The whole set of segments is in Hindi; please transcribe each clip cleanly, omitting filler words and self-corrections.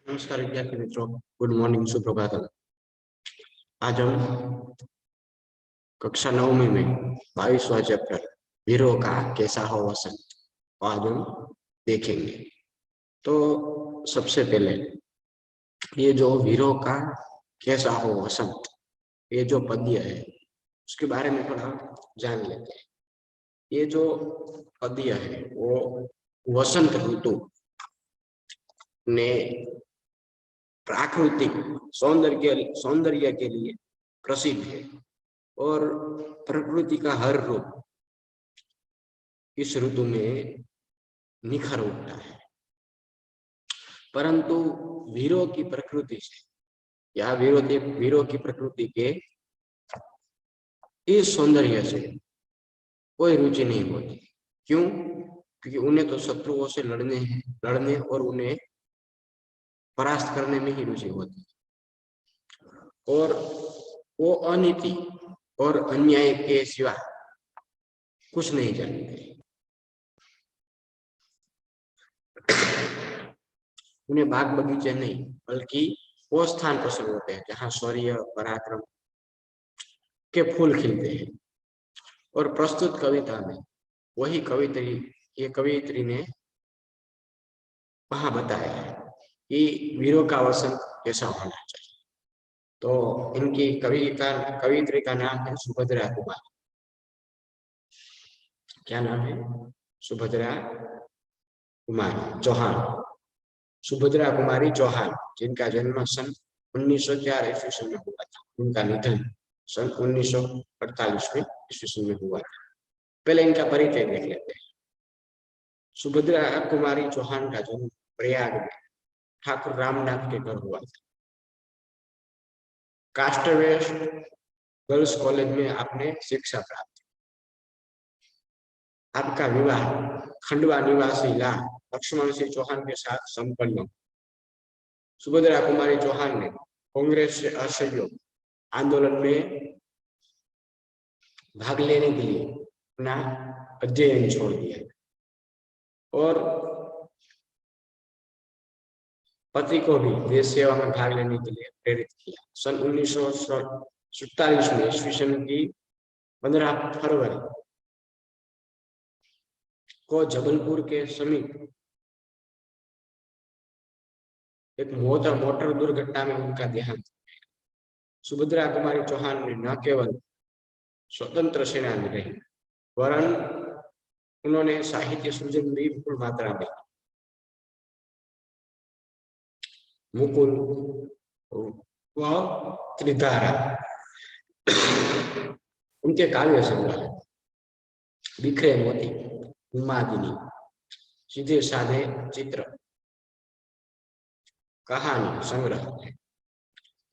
नमस्कार विद्यार्थी मित्रों, गुड मॉर्निंग, सुप्रभातम। आज हम कक्षा 9 में 22वां चैप्टर वीरों का कैसा हो वसंत आज हम देखेंगे। तो सबसे पहले ये जो वीरों का कैसा हो वसंत, ये जो पद्य है उसके बारे में थोड़ा जान लेते हैं। ये जो पद्य है वो वसंत ऋतु ने प्राकृतिक सौंदर्य के लिए प्रसिद्ध है और प्रकृति का हर रूप इस ऋतु में निखर उठता है। परंतु वीरों की प्रकृति से या वीरों की प्रकृति के इस सौंदर्य से कोई रुचि नहीं होती। क्यों? क्योंकि उन्हें तो शत्रुओं से लड़ने और उन्हें परास्त करने में ही रुचि होती है और वो अनीति और अन्याय के सिवा कुछ नहीं जानते। उन्हें बाग बगीचे नहीं बल्कि वो स्थान पसंद होते हैं जहाँ शौर्य पराक्रम के फूल खिलते हैं। और प्रस्तुत कविता में वही कवियत्री ने वहां बताया है कि वीरों का वसंत कैसा होना चाहिए। तो इनकी कवियत्री का नाम है सुभद्रा कुमारी। क्या नाम है? सुभद्रा कुमारी चौहान। सुभद्रा कुमारी चौहान, जिनका जन्म सन 1904 ईस्वी सन में हुआ था। उनका निधन सन 1948 में ईस्वी सन में हुआ था। पहले इनका परिचय देख लेते हैं। सुभद्रा कुमारी चौहान का जन्म प्रयाग में ठाकुर रामनाथ के घर हुआ था। कास्टवेस्ट गर्ल्स कॉलेज में आपने शिक्षा प्राप्त। आपका विवाह खंडवा निवासी लाल लक्ष्मण सिंह चौहान के साथ संपन्न। सुभद्रा कुमारी चौहान ने कांग्रेस से असहयोग आंदोलन में भाग लेने के लिए अपना अध्ययन छोड़ दिया और पति को भी देश सेवा में भाग लेने के लिए प्रेरित किया। सन 1947 में ईस्वी सन की 15 फरवरी को जबलपुर के समीप एक मोटर दुर्घटना में उनका देहांत। सुभद्रा कुमारी चौहान ने न केवल स्वतंत्र सेनानी रही वरन उन्होंने साहित्य सृजन भी विपुल मात्रा में। मुकुल व त्रिधारा उनके काव्य संग्रह, बिखरे मोती, उन्मादिनी, सीधे साधे चित्र, कहानी संग्रह।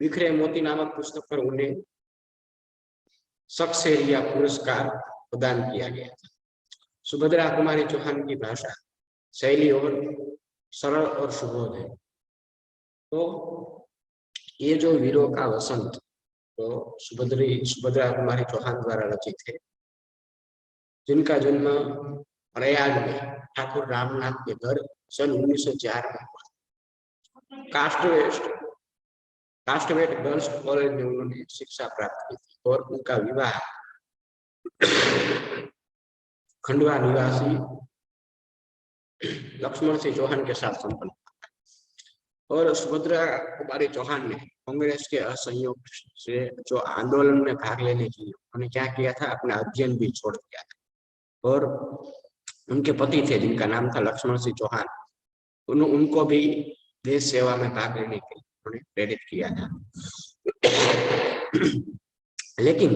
बिखरे मोती नामक पुस्तक पर उन्हें सक्सेरिया पुरस्कार प्रदान किया गया था। सुभद्रा कुमारी चौहान की भाषा शैली और सरल और सुबोध है। तो ये जो वीरों का वसंत तो सुभद्रा कुमारी चौहान द्वारा रचित है, जिनका जन्म प्रयाग में ठाकुर रामनाथ के घर सन 1904 में हुआ। कास्टवेट गर्ल्स कॉलेज में उन्होंने शिक्षा प्राप्त की थी और उनका विवाह खंडवा निवासी लक्ष्मण सिंह चौहान के साथ संपन्न। और सुभद्रा कुमारी चौहान ने कांग्रेस के असहयोग से जो आंदोलन में भाग लेने के लिए उन्होंने क्या किया था, अपना अध्ययन भी छोड़ दिया था। और उनके पति थे जिनका नाम था लक्ष्मण सिंह चौहान, उनको भी देश सेवा में भाग लेने के लिए उन्होंने प्रेरित किया था। लेकिन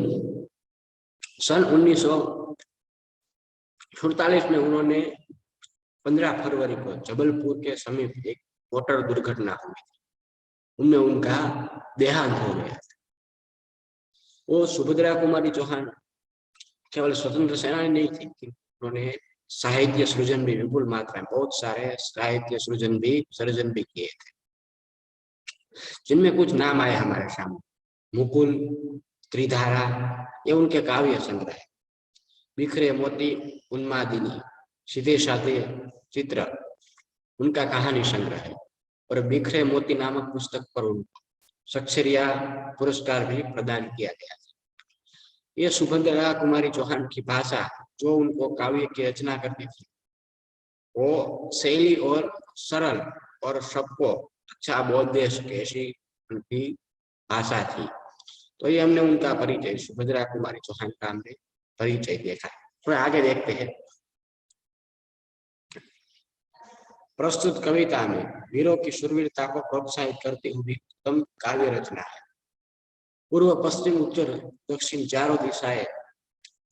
सन 1947 में उन्होंने 15 फरवरी को जबलपुर के समीप एक मोटर दुर्घटना हुई थी। उनमें उनका देहांत हो गया था। वो सुभद्रा कुमारी चौहान केवल स्वतंत्र सेनानी नहीं थी, उन्होंने साहित्य सृजन भी विपुल मात्रा में बहुत सारे साहित्य सृजन भी किए थे, जिनमें कुछ नाम आए हमारे सामने। मुकुल, त्रिधारा ये उनके काव्य संग्रह है। बिखरे मोती, उन्मादिनी, सीधे साधे चित्र उनका कहानी संग्रह है। और बिखरे मोती नामक पुस्तक पर उनको शक्षरिया पुरस्कार भी प्रदान किया गया। ये सुभद्रा कुमारी चौहान की भाषा जो उनको काव्य की रचना करती थी, वो शैली और सरल और सबको अच्छा बोध दे सके ऐसी उनकी भाषा थी। तो ये हमने उनका परिचय सुभद्रा कुमारी चौहान का हमने परिचय देखा। तो आगे देखते हैं। प्रस्तुत कविता में वीरों की शूरवीरता को प्रोत्साहित करती हुई उत्तम काव्य रचना है। पूर्व पश्चिम उत्तर दक्षिण चारों दिशाएं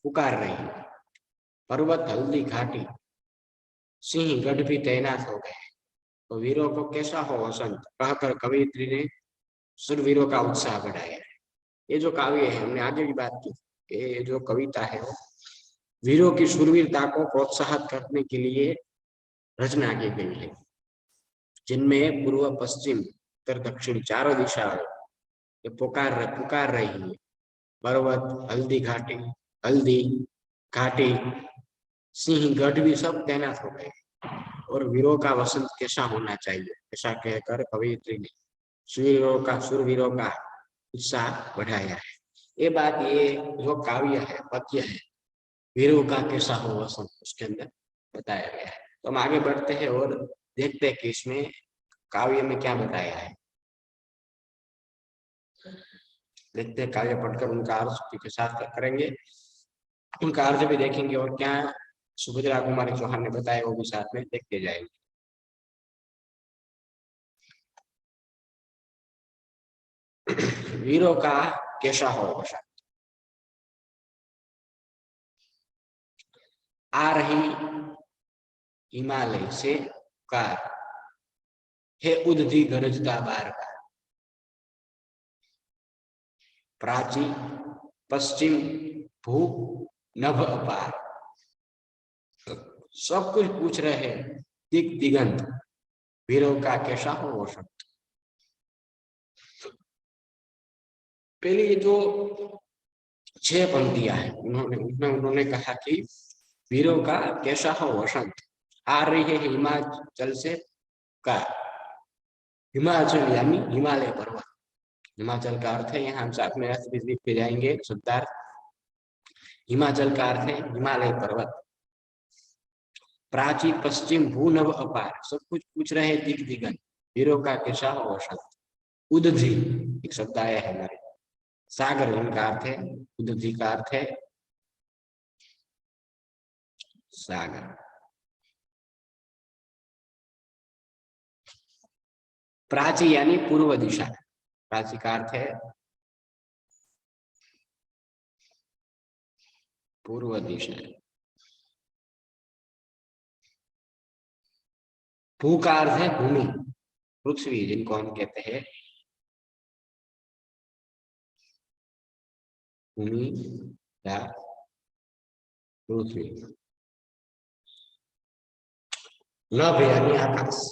पुकार रही, पर्वत हल्दी घाटी सिंह गढ़ भी तैनात हो गए, तो वीरों को कैसा हो वसंत कहकर कवयित्री ने शूरवीरों का उत्साह बढ़ाया। ये जो काव्य है, हमने आगे भी बात की, ये जो कविता है वो वीरों की शूरवीरता को प्रोत्साहित करने के लिए रचना की गई है, जिनमें पूर्व पश्चिम उत्तर दक्षिण चारों दिशाएं पुकार रही है। पर्वत हल्दी घाटी सिंह गढ़ भी सब तैनात हो गए और वीरों का वसंत कैसा होना चाहिए ऐसा कहकर कवयित्री ने शूरवीरों का उत्साह बढ़ाया है। ये बात, ये जो काव्य है, पद्य है, वीरों का कैसा हो वसंत, उसके अंदर बताया गया है। तो हम आगे बढ़ते हैं और देखते हैं कि इसमें काव्य में क्या बताया है। देखते हैं, काव्य पढ़कर उनका अर्थ के साथ करेंगे, उनका अर्थ भी देखेंगे और क्या सुभद्रा कुमारी चौहान ने बताया वो भी साथ में देखते जाएंगे। वीरों का कैसा हो वसंत। आ रही हिमालय से कार हे उदधि गरजता बार बार, प्राची पश्चिम भू नभ अपार, सब कुछ पूछ रहे हैं दिग दिगंत वीरों का कैसा हो वसंत। पहले ये जो 6 पंक्तियां है, उन्होंने कहा कि वीरों का कैसा हो वसंत। आ रही है हिमाचल से कार, हिमाचल यानी हिमालय पर्वत, हिमाचल का अर्थ है, यहाँ हम साथ में अर्थ भी लिख के जाएंगे शब्दार्थ। हिमाचल का अर्थ है हिमालय पर्वत। प्राची पश्चिम भूनभ अपार, सब कुछ पूछ रहे हैं दिग दिगंत वीरों का कैसा हो वसंत। उदधि एक शब्द आया है हमारे, सागर इनका अर्थ है, उदधि का अर्थ है सागर। प्राची यानी पूर्व दिशा, प्राची का अर्थ है पूर्व दिशा। भू का अर्थ है भूमि, पृथ्वी जिनको हम कहते हैं भूमि या पृथ्वी। नभ यानी आकाश,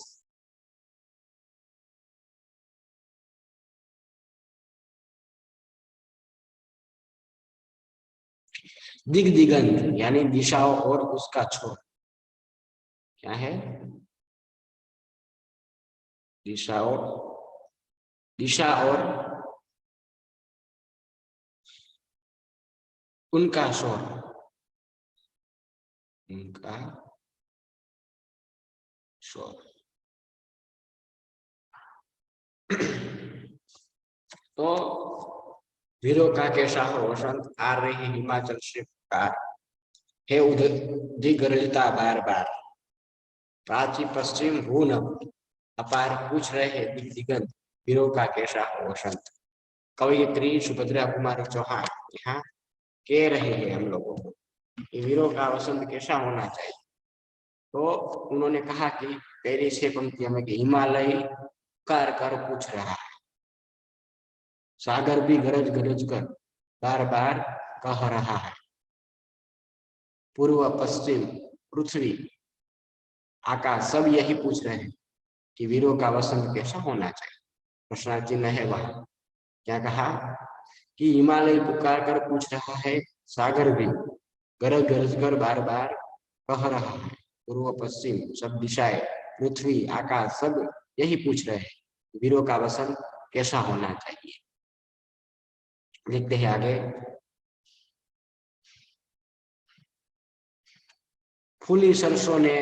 दिग दिगंत यानी दिशाओं और उसका छोर। क्या है? दिशाओं, दिशा और उनका शोर, उनका शोर। तो वीरों का कैसा हो वसंत, आ रही हिमाचल से कार हे उदधि गरजता बार बार, प्राची पश्चिम भूनभ अपार पूछ रहे हैं दिग दिगंत वीरों का कैसा हो वसंत। कवयित्री सुभद्रा कुमारी चौहान यहाँ कह रहे हैं हम लोगों को कि वीरों का वसंत कैसा होना चाहिए। तो उन्होंने कहा कि पहली 6 पंक्तियों में कि हिमालय कार कर पूछ रहा है, सागर भी गरज गरज कर बार बार कह रहा है, पूर्व पश्चिम पृथ्वी आकाश सब यही पूछ रहे हैं कि वीरों का वसंत कैसा होना चाहिए। प्रश्न चिन्ह है वहां। क्या कहा कि हिमालय पुकार कर पूछ रहा है, सागर भी गरज गरज कर बार बार कह रहा है, पूर्व पश्चिम सब दिशाएं पृथ्वी आकाश सब यही पूछ रहे हैं, वीरों का वसंत कैसा होना चाहिए। लिखते हैं आगे, फूली सरसों ने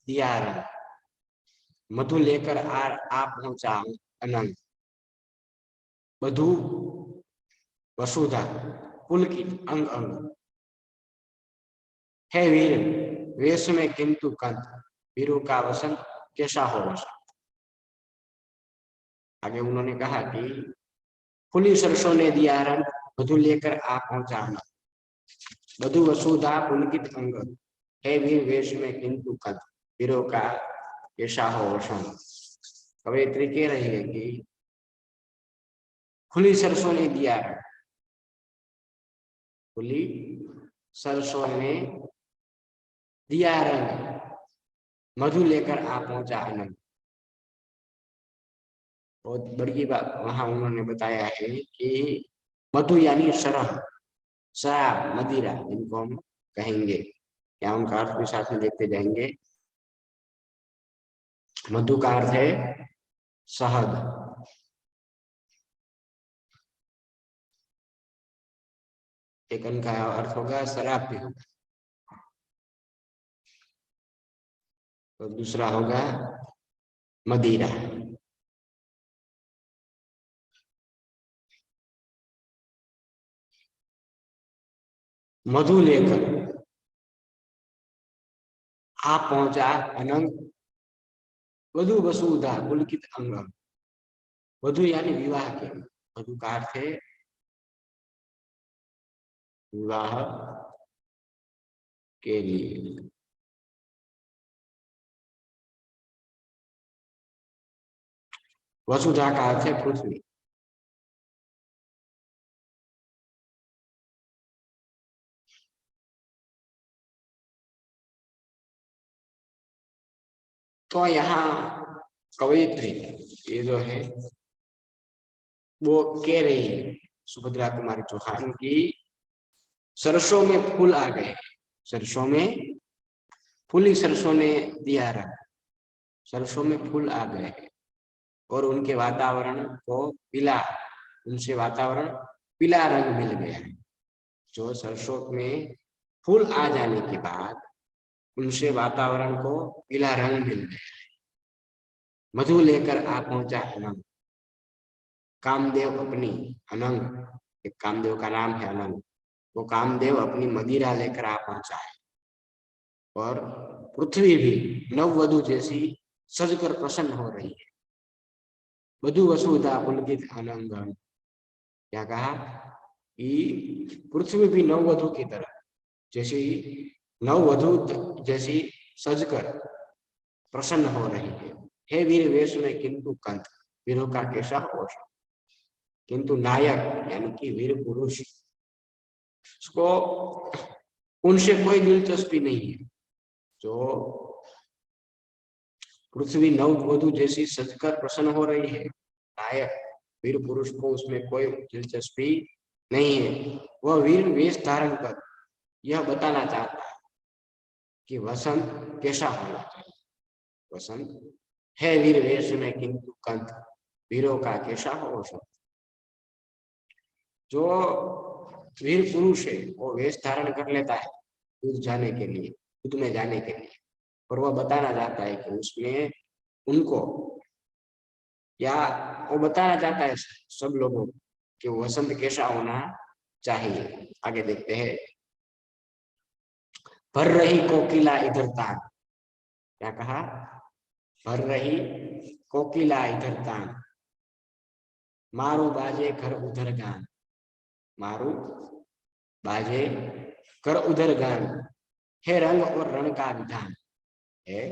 दिया रंग, मधु लेकर आ पहुंचा अनंग, बधु वसुधा पुलकित अंग अंग, हे वीर वेश में किंतु कंत, वीरों का वसंत कैसा हो वसंत। आगे उन्होंने कहा कि फूली सरसों ने दिया रंग, मधु लेकर आ पहुंचा अनंग, बधु वसुधा पुलकित अंग, हे वीर वेश में किंतु कंत, वीरों का कैसा हो वसंत। कवयित्री कह रही है कि खुली सरसों ने दिया रंग, खुली सरसों ने दिया रंग, मधु लेकर आ पहुंचा आनंद। बहुत बड़ी बात वहां उन्होंने बताया है कि मधु यानी शराब, शराब मदिरा जिनको हम कहेंगे, क्या उनका अर्थ भी साथ में देखते जाएंगे। मधु का अर्थ है शहद, एक का अर्थ होगा शराब भी होगा, तो दूसरा होगा मदिरा। मधु लेकर आ पहुंचा अनंग, वधु वसुधा पुलकित अंग, वधु यानी विवाह के, वधु का अर्थ है विवाह के लिए। वसुधा का अर्थ है पृथ्वी। तो यहाँ कवयित्री ये जो है वो कह रही है सुभद्रा कुमारी चौहान की, सरसों में फूल आ गए, सरसों में फूली सरसों ने दिया रंग, सरसों में फूल आ गए और उनके वातावरण को पीला, उनसे वातावरण पीला रंग मिल गया है। जो सरसों में फूल आ जाने के बाद उनसे वातावरण को पीला रंग मिल गया है। मधु लेकर आ पहुंचा अनंग, कामदेव अपनी, अनंग एक कामदेव का नाम है अनंग, वो कामदेव अपनी मदिरा लेकर आ पहुंचा है और पृथ्वी भी नववधु जैसी सजकर प्रसन्न हो रही है। वधु वसुधा पुलकित अनंग, क्या कहा कि पृथ्वी भी नववधु की तरह जैसी, नववधु जैसी सजकर प्रसन्न हो रही है। हे वीर वेश में किंतु कंत, वीरों का कैसा हो, किंतु नायक यानी कि वीर पुरुष उसको उनसे कोई दिलचस्पी नहीं है। जो पृथ्वी नववधु जैसी सजकर प्रसन्न हो रही है, नायक वीर पुरुष को उसमें कोई दिलचस्पी नहीं है। वह वीर वेश धारण कर यह बताना चाहता है कि वसंत कैसा होना चाहिए। वसंत है वीर वेश में किंतु कंत, वीरों का कैसा हो वसंत। जो वीर पुरुष है वो वेश धारण कर लेता है युद्ध जाने के लिए, युद्ध में जाने के लिए, और वह बताना चाहता है कि उसमें उनको, या वो बताना चाहता है सब लोगों कि वसंत कैसा होना चाहिए। आगे देखते हैं, भर रही कोकिला इधर तान, क्या कहा, भर रही कोकिला इधर तान, मारू बाजे घर उधर गान, मारू बाजे कर उधर गान, है रंग और रण का विधान, है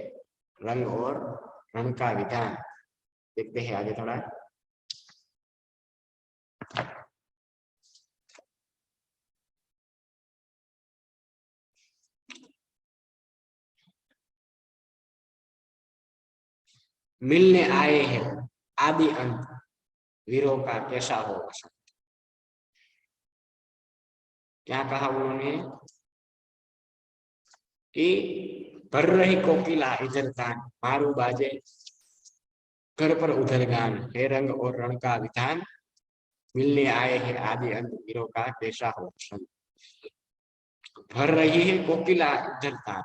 रंग और रण का विधान। देखते हैं आगे थोड़ा, मिलने आए हैं आदि अंत, वीरों का कैसा हो वसंत। क्या कहा उन्होंने कि भर रही कोकिला इधर तान, मारू बाजे घर पर उधर गान है रंग और रण का विधान, मिलने आए हैं आदि अंत वीरों का कैसा हो वसन। भर रही है कोकिला इधर तान।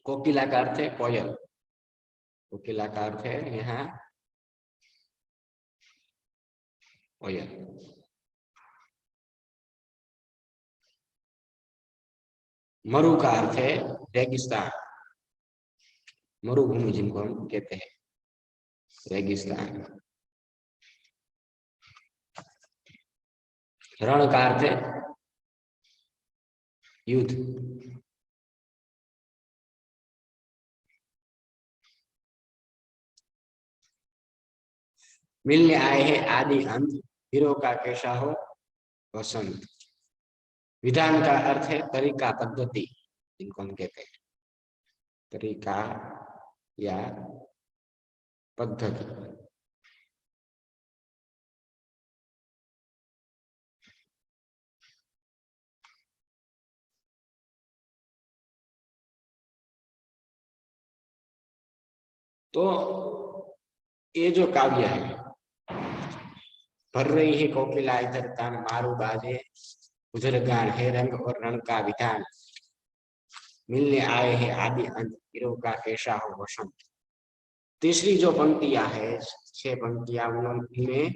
कोकिला का अर्थ है कोयल। कोकिला का अर्थ है यहाँ कोयल। मरु का अर्थ है रेगिस्तान। मरुभूमि जिनको हम कहते हैं रेगिस्तान। रण का अर्थ है युद्ध। मिलने आए हैं आदि अंत वीरों का कैसा हो वसंत। विधान का अर्थ है तरीका पद्धति जिनको हम कहते हैं तरीका या पद्धति। तो ये जो काव्य है, भर रही है कोकिला इधर तान मारू बाजे उधर गान है रंग और रण का विधान, मिलने आए हैं आदि अंत वीरों का कैसा हो वसंत। तीसरी जो पंक्तियां है 6 पंक्तियां उनमें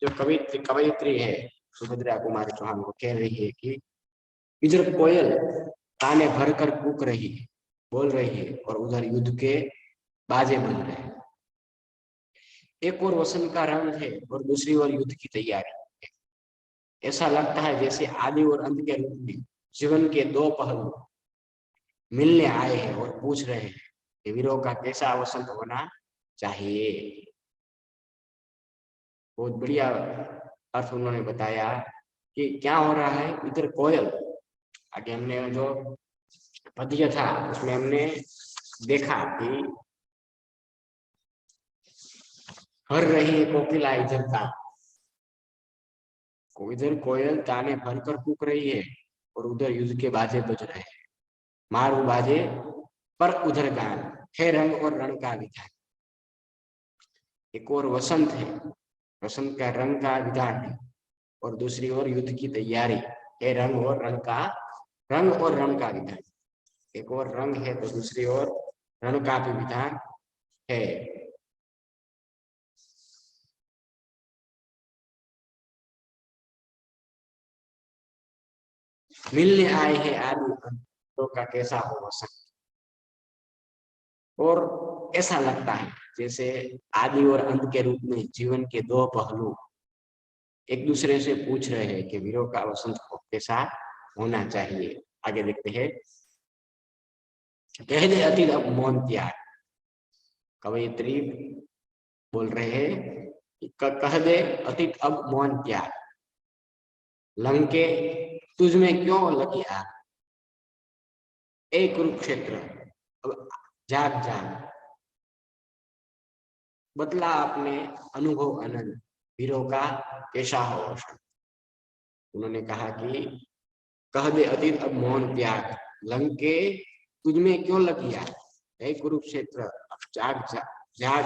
जो कवयित्री है सुभद्रा कुमारी चौहान को कह रही है कि इधर कोयल ताने भर कर कूक रही है, बोल रही है और उधर युद्ध के बाजे बज रहे हैं। एक और वसंत का रंग है और दूसरी ओर युद्ध की तैयारी है। ऐसा लगता है जैसे आदि और अंत के रूप में जीवन के दो पहलू मिलने आए हैं और पूछ रहे हैं कि वीरों का कैसा वसंत होना चाहिए। बहुत बढ़िया अर्थ उन्होंने बताया कि क्या हो रहा है। इधर कोयल, आगे हमने जो पद्य था उसमें हमने देखा कि भर रही है कोकिला इधर का, इधर कोयल ताने भरकर कूक रही है और उधर युद्ध के बाजे बज रहे हैं। मारू बाजे पर उधर गान है रंग और रण का विधान। एक और वसंत है, वसंत का रंग का विधान है और दूसरी ओर युद्ध की तैयारी है रंग और रण का विधान। एक और रंग है तो दूसरी ओर रण का भी विधान है। मिलने आए हैं आदि अंतों का कैसा हो वसंत। और ऐसा लगता है जैसे आदि और अंत के रूप में जीवन के दो पहलू एक दूसरे से पूछ रहे हैं कि वीरों का वसंत कैसा होना चाहिए। आगे देखते हैं। कह दे अतीत अब मौन त्याग। कवयित्री बोल रहे हैं कह दे अतीत अब मौन त्याग, लंके तुझ में क्यों लगी आग। एक कुरुक्षेत्र अब जाग जाग, बदला आपने अनुभव अनंत वीरों का कैसा हो वसंत। उन्होंने कहा कि कह दे अतीत अब मौन त्याग, लंके तुझमें क्यों लगी आग। हे कुरुक्षेत्र अब जाग जाग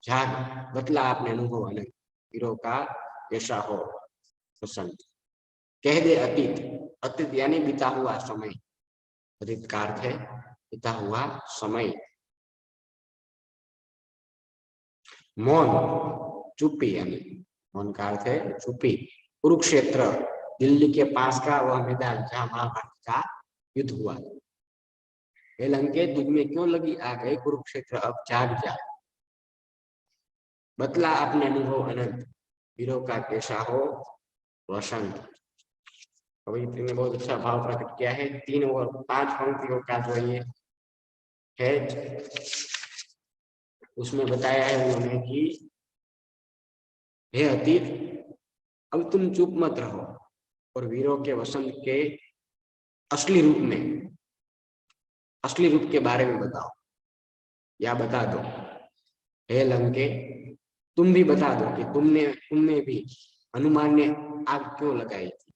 जाग, बदला आपने अनुभव अनंत वीरों का कैसा हो वसंत। कह दे अतीत, अतीत यानी बीता हुआ समय, अतीत का अर्थ है बीता हुआ समय। मौन चुप्पी, यानी मौन का अर्थ है चुप्पी। कुरुक्षेत्र दिल्ली के पास का वह मैदान जहां महाभारत का युद्ध हुआ। लंके तुझ में क्यों लगी आग, कुरुक्षेत्र अब जाग जाग, बतला अपने अनुभव अनंत वीरों का कैसा हो वसंत। कवयित्री ने बहुत अच्छा भाव प्रकट किया है। 3 और 5 पंक्तियों का जो ये है उसमें बताया है उन्होंने कि हे अतीत अब तुम चुप मत रहो और वीरों के वसंत के असली रूप के बारे में बताओ या बता दो। हे लंके तुम भी बता दो कि तुमने भी हनुमान ने आग क्यों लगाई थी।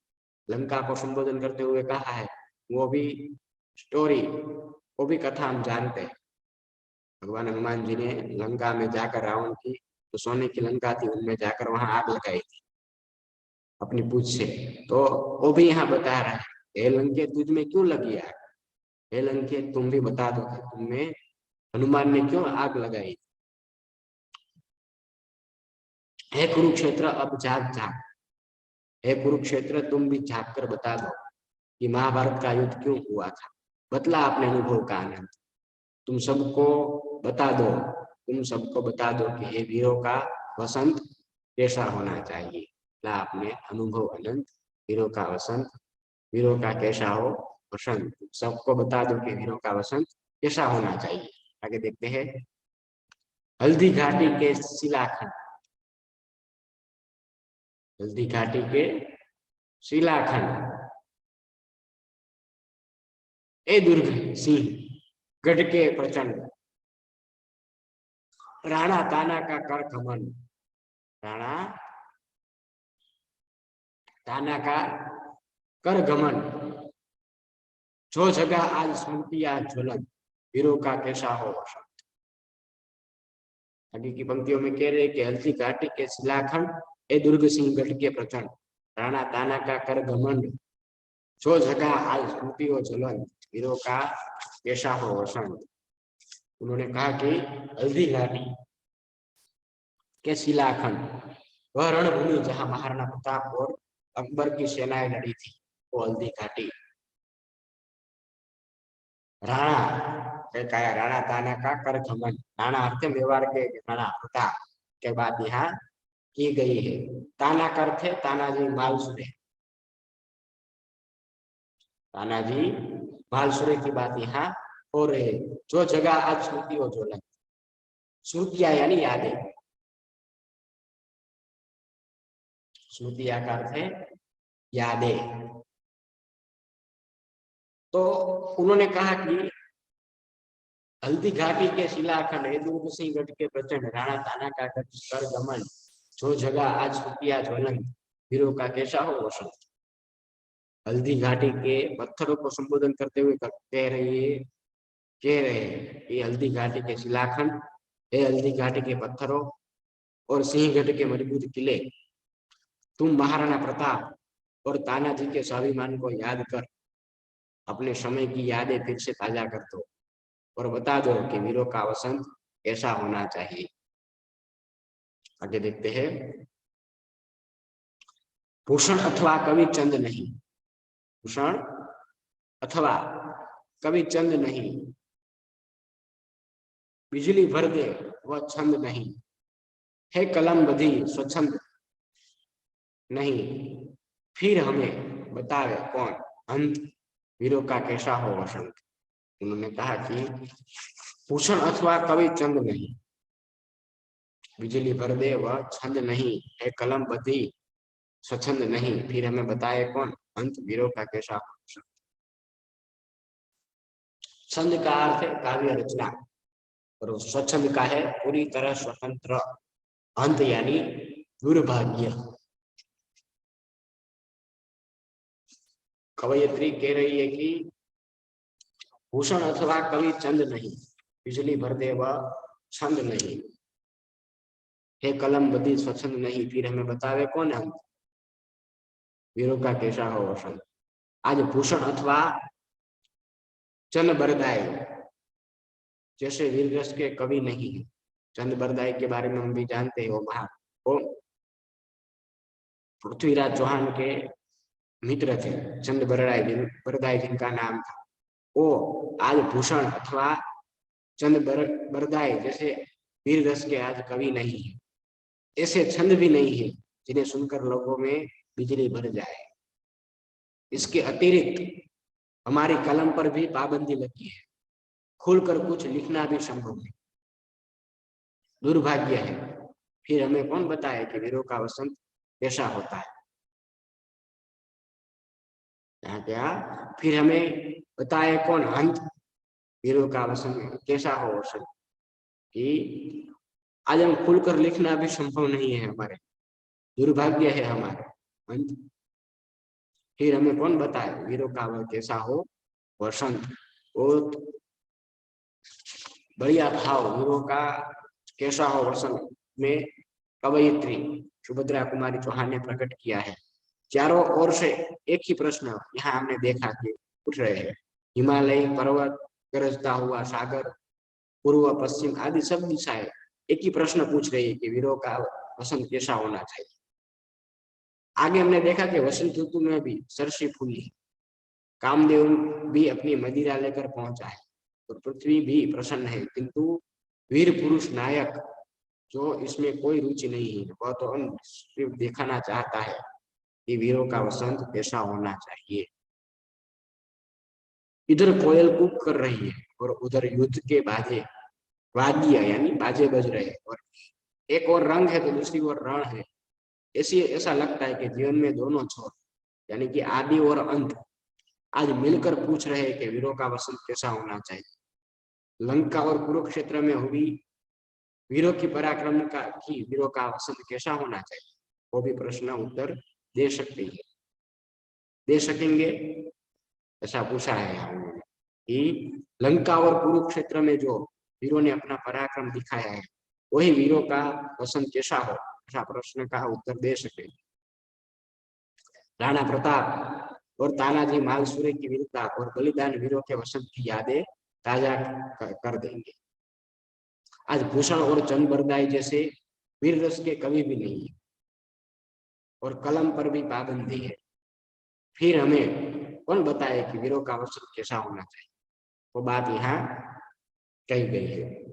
लंका को संबोधन करते हुए कहा है, वो भी स्टोरी, वो भी कथा हम जानते हैं। भगवान हनुमान जी ने लंका में जाकर रावण की तो सोने की लंका थी, उनमें जाकर वहां आग लगाई थी अपनी पूंछ से। तो वो भी यहाँ बता रहा है, हे लंके तुझ में क्यों लगी आग, हे लंके तुम भी बता दो कि तुमने हनुमान ने क्यों आग लगाई। हे कुरुक्षेत्र अब जाग जाग, हे कुरुक्षेत्र तुम भी जाग कर बता दो कि महाभारत का युद्ध क्यों हुआ था, बतला अपने अनुभव का आनंद। तुम सबको बता दो, तुम सबको बता दो कि हे वीरों का वसंत कैसा होना चाहिए। ला अपने अनुभव आनंद, वीरों का वसंत, वीरों का कैसा हो वसंत, सबको बता दो कि वीरों का वसंत कैसा होना चाहिए। आगे देखते हैं, हल्दी घाटी के शिलाखंड, हल्दी घाटी के शिलाखंड, ए दुर्ग सिंह गढ़ के प्रचंड, राणा ताना का कर घमंड, राणा ताना का कर घमंड, जो जगह आज स्मृतियां ज्वलन, वीरों का कैसा हो वसंत। आगे की पंक्तियों में कह रहे कि हल्दी घाटी के शिलाखंड, ए दुर्ग सिंह गढ़ के प्रचंड, राणा ताना का कर घमंड, जो जगह आज स्मृतियों ज्वलन, वीरों का कैसा हो वसंत। उन्होंने कहा कि हल्दी घाटी के शिलाखंड, वह रणभूमि जहां महाराणा प्रताप और अकबर की सेनाएं लड़ी थी, वो हल्दी घाटी। राणा कहता राणा ताना का कर घमंड, राणा अर्थ व्यवहार के राणा प्रताप के बाद यहाँ की गई है। ताना कर थे तानाजी मालसुरे, तानाजी मालसुरे की बात यहाँ हो रही, जो जगह आज स्मृतियों ज्वलन, स्मृतियां यानी यादें, स्मृतियां का अर्थ है यादें। तो उन्होंने कहा कि हल्दी घाटी के शिलाखंड, ए दुर्ग सिंह गढ़ के प्रचंड, राणा ताना का कर गमन, जो जगह आज स्मृतियां ज्वलन, वीरों का कैसा हो वसंत। हल्दी घाटी के पत्थरों को संबोधन करते हुए कह रहे कि हल्दी घाटी के शिलाखंड, हे हल्दी घाटी के पत्थरों और सिंहगढ़ के मजबूत किले, तुम महाराणा प्रताप और तानाजी के स्वाभिमान को याद कर अपने समय की यादें फिर से ताजा कर दो और बता दो कि वीरों का वसंत कैसा होना चाहिए। आगे देखते हैं, भूषण अथवा कवि चंद नहीं, भूषण अथवा कवि चंद नहीं, बिजली भर दे वह छंद नहीं, है कलम बधी स्वच्छंद नहीं, फिर हमें बतावे कौन अंत, वीरों का कैसा हो वसंत। उन्होंने कहा कि भूषण अथवा कवि चंद नहीं, बिजली भर दे वह छंद नहीं, है कलम बधी स्वच्छंद नहीं, फिर हमें बताए कौन अंत, वीरों का कैसा हो वसंत। छंद का अर्थ है काव्य रचना और स्वच्छंद का है पूरी तरह स्वतंत्र, अंत यानी दुर्भाग्य। कवयित्री कह रही है कि भूषण अथवा कवि चंद नहीं, बिजली भर दे वह छंद नहीं, हे कलम बदी स्वच्छंद नहीं, फिर हमें बतावे कौन अंत, वीरों का कैसा हो वसंत। आज भूषण अथवा चंद बरदाई जैसे वीररस के कवि नहीं है। चंद बरदाई के बारे में हम भी जानते हैं, वो पृथ्वीराज चौहान के मित्र थे, चंद बरदाई जिनका नाम था। वो आज भूषण अथवा चंद बरदाई जैसे वीर रस के आज कवि नहीं है, ऐसे छंद भी नहीं है जिन्हें सुनकर लोगों में बिजली भर जाए। इसके अतिरिक्त हमारी कलम पर भी पाबंदी लगी है, खुलकर कुछ लिखना भी संभव नहीं, दुर्भाग्य है। फिर हमें कौन बताए कि वीरों का वसंत कैसा होता है। क्या फिर हमें बताए कौन अंत, वीरों का वसंत कैसा हो वसंत, कि आज हम खुलकर लिखना भी संभव नहीं है, हमारे दुर्भाग्य है हमारे अंत। फिर हमें कौन बताए वीरों का वह कैसा हो वसंत। बढ़िया भाव वीरों का कैसा हो वसंत में कवयित्री सुभद्रा कुमारी चौहान ने प्रकट किया है। चारों ओर से एक ही प्रश्न यहाँ हमने देखा कि पूछ रहे हैं, हिमालय पर्वत, गरजता हुआ सागर, पूर्व पश्चिम आदि सब दिशाएं एक ही प्रश्न पूछ रही है कि वीरों का वसंत कैसा होना चाहिए। आगे हमने देखा कि वसंत ऋतु में भी सरसी फूली, कामदेव भी अपनी मदिरा लेकर पहुंचा है और पृथ्वी भी प्रसन्न है, किंतु वीर पुरुष नायक जो इसमें कोई रुचि नहीं है, वह तो सिर्फ दिखाना चाहता है कि वीरों का वसंत कैसा होना चाहिए। इधर कोयल कूक कर रही है और उधर युद्ध के बाजे वाद्य यानी बाजे बज रहे हैं, और एक और रंग है तो दूसरी ओर रण है। ऐसा लगता है कि जीवन में दोनों छोर यानी कि आदि और अंत आज मिलकर पूछ रहे हैं कि वीरों का वसंत कैसा होना चाहिए। लंका और कुरुक्षेत्र में हुई वीरों की पराक्रम की वीरों का वसंत कैसा होना चाहिए, वो भी प्रश्न उत्तर दे सकेंगे ऐसा पूछा है उन्होंने कि लंका और कुरुक्षेत्र में जो वीरों ने अपना पराक्रम दिखाया है, वही वीरों का वसंत कैसा हो, ऐसा प्रश्न का उत्तर दे सकेंगे। राणा प्रताप और तानाजी मालसूरे की वीरता और बलिदान वीरों के वसंत की यादें ताजा कर देंगे। आज भूषण और चंद बरदाई जैसे वीर रस के कवि भी नहीं है और कलम पर भी पाबंदी है, फिर हमें कौन बताए कि वीरों का वसंत कैसा होना चाहिए, वो बात यहाँ कही गई है।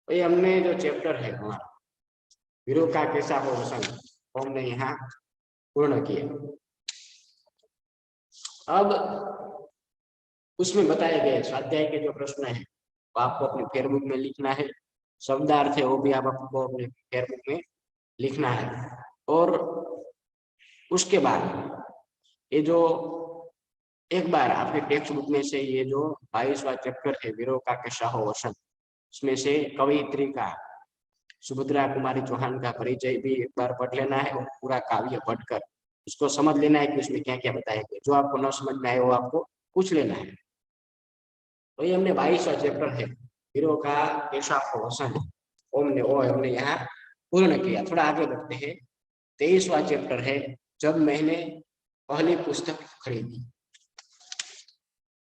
तो ये हमने जो चैप्टर है हमारा वीरों का कैसा हो वसंत, वो हमने यहाँ पूर्ण किया। अब उसमें बताए गए स्वाध्याय के जो प्रश्न है वो आपको अपने फेयरबुक में लिखना है, शब्दार्थ है वो भी आपको अपने फेयरबुक में लिखना है। और उसके बाद ये जो एक बार आपके टेक्स्ट बुक में से ये जो 22वां चैप्टर है वीरों का कैसा हो वसंत, उसमें से कवयित्री का सुभद्रा कुमारी चौहान का परिचय भी एक बार पढ़ लेना है और पूरा काव्य पढ़कर उसको समझ लेना है कि उसमें क्या क्या बताया गया। जो आपको न समझ में आए वो आपको पूछ लेना है। तो ये हमने 22वां चैप्टर है वीरों का कैसा हो वसंत, हमने यहाँ पूर्ण किया। थोड़ा आगे बढ़ते हैं। 23वां चैप्टर है जब मैंने पहली पुस्तक खरीदी।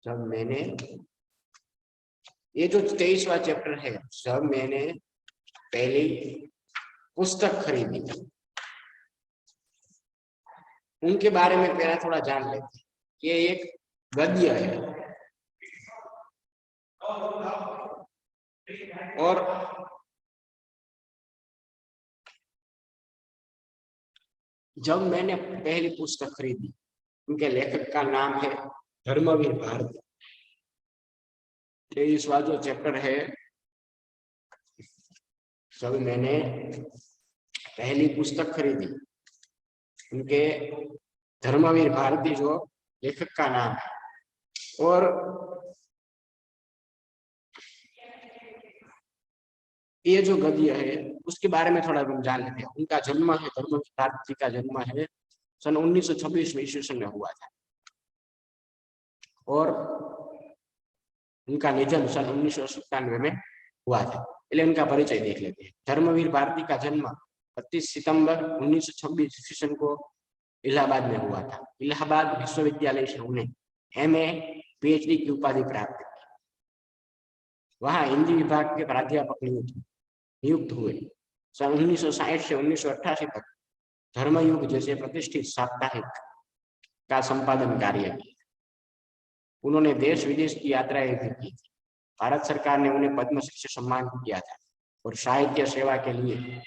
जब मैंने, ये जो 23वां चैप्टर है जब मैंने पहली पुस्तक खरीदी, उनके बारे में पहला थोड़ा जान लेते हैं। ये एक गद्य है और जब मैंने पहली पुस्तक खरीदी, उनके लेखक का नाम है धर्मवीर भारती। 23वां जो चैप्टर है जब मैंने पहली पुस्तक खरीदी, उनके धर्मवीर भारती जो लेखक का नाम है। और ये जो गद्य है उसके बारे में थोड़ा हम जान लेते हैं। उनका जन्म है, धर्मवीर भारती का जन्म है सन 1926 में ईस्वी सन में हुआ था और उनका निधन सन 1997 में हुआ था। इसलिए उनका परिचय देख लेते हैं। धर्मवीर भारती का जन्म 25 सितंबर 1926 ईस्वी सन को इलाहाबाद में हुआ था। इलाहाबाद विश्वविद्यालय से उन्हें MA PhD की उपाधि प्राप्त की। वहां हिंदी विभाग के प्राध्यापक नियुक्त हुए। सन 1960 से 1988 तक धर्मयुग जैसे प्रतिष्ठित साप्ताहिक का संपादन कार्य किया। उन्होंने देश विदेश की यात्राएं भी की थी। भारत सरकार ने उन्हें पद्मश्री से सम्मान किया था और साहित्य सेवा के लिए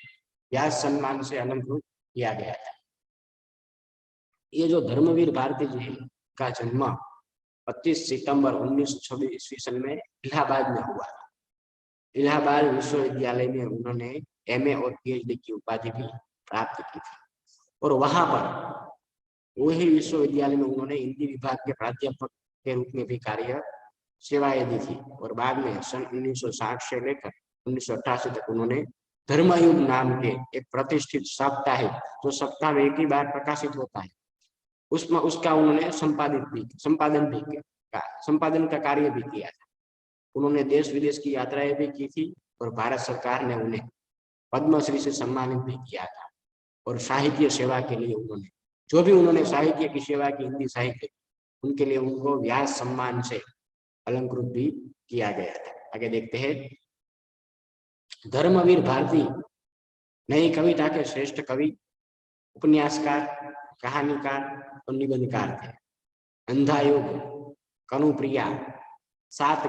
व्यास सम्मान से अलंकृत किया गया था। ये जो धर्मवीर भारती जी का जन्म 25 सितंबर 1926 ईस्वी सन में इलाहाबाद में हुआ। इलाहाबाद विश्वविद्यालय में उन्होंने MA और PhD की उपाधि भी प्राप्त की थी और वहां पर वही विश्वविद्यालय में उन्होंने हिंदी विभाग के प्राध्यापक के रूप में भी कार्य सेवाएं दी थी। और बाद में सन 1960 से लेकर 1988 तक उन्होंने धर्मयुग नाम के एक प्रतिष्ठित साप्ताहिक, जो सप्ताह में एक ही बार प्रकाशित होता है, उसमें उसका उन्होंने संपादन का कार्य भी किया था। उन्होंने देश विदेश की यात्राएं भी की थी और भारत सरकार ने उन्हें पद्मश्री से सम्मानित भी किया था। और साहित्य सेवा के लिए उन्होंने जो भी उन्होंने साहित्य की सेवा की, हिंदी साहित्य, उनके लिए उनको व्यास सम्मान से अलंकृत भी किया गया था। आगे देखते हैं। धर्मवीर भारती नई कविता के श्रेष्ठ कवि, उपन्यासकार, कहानीकार और निबंधकार थे। अंधा युग, कनुप्रिया, सात